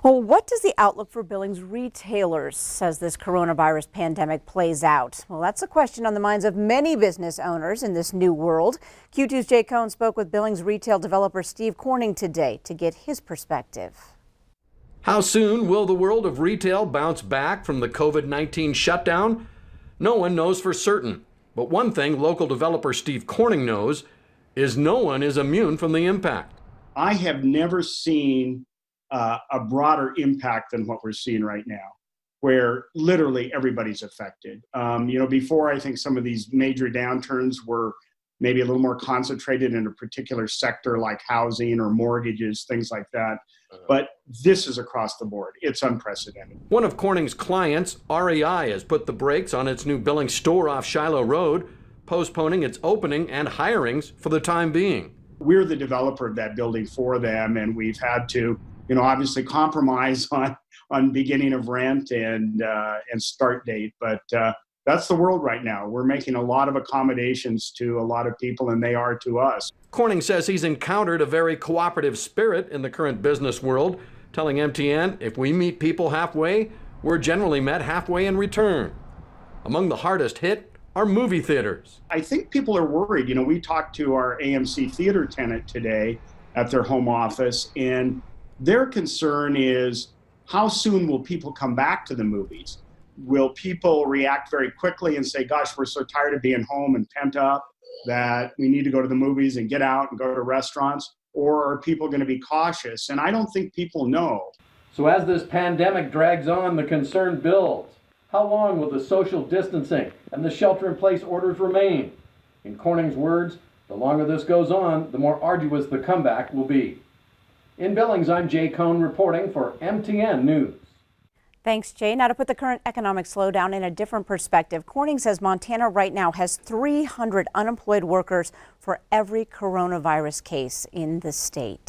Well, what does the outlook for Billings retailers as this coronavirus pandemic plays out? Well, that's a question on the minds of many business owners in this new world. Q2's Jay Cohn spoke with Billings retail developer Steve Corning today to get his perspective. How soon will the world of retail bounce back from the COVID-19 shutdown? No one knows for certain. But one thing local developer Steve Corning knows is no one is immune from the impact. I have never seen a broader impact than what we're seeing right now, where literally everybody's affected. Before, I think some of these major downturns were maybe a little more concentrated in a particular sector like housing or mortgages, things like that. But this is across the board. It's unprecedented. One of Corning's clients, REI, has put the brakes on its new Billings store off Shiloh Road, postponing its opening and hirings for the time being. We're the developer of that building for them, and we've had to, obviously compromise on beginning of rent and start date. But that's the world right now. We're making a lot of accommodations to a lot of people, and they are to us. Corning says he's encountered a very cooperative spirit in the current business world, telling MTN, if we meet people halfway, we're generally met halfway in return. Among the hardest hit are movie theaters. I think people are worried. We talked to our AMC theater tenant today at their home office, and their concern is how soon will people come back to the movies? Will people react very quickly and say, gosh, we're so tired of being home and pent up that we need to go to the movies and get out and go to restaurants? Or are people going to be cautious? And I don't think people know. So as this pandemic drags on, the concern builds. How long will the social distancing and the shelter-in-place orders remain? In Corning's words, the longer this goes on, the more arduous the comeback will be. In Billings, I'm Jay Cohn reporting for MTN News. Thanks, Jay. Now to put the current economic slowdown in a different perspective, Corning says Montana right now has 300 unemployed workers for every coronavirus case in the state.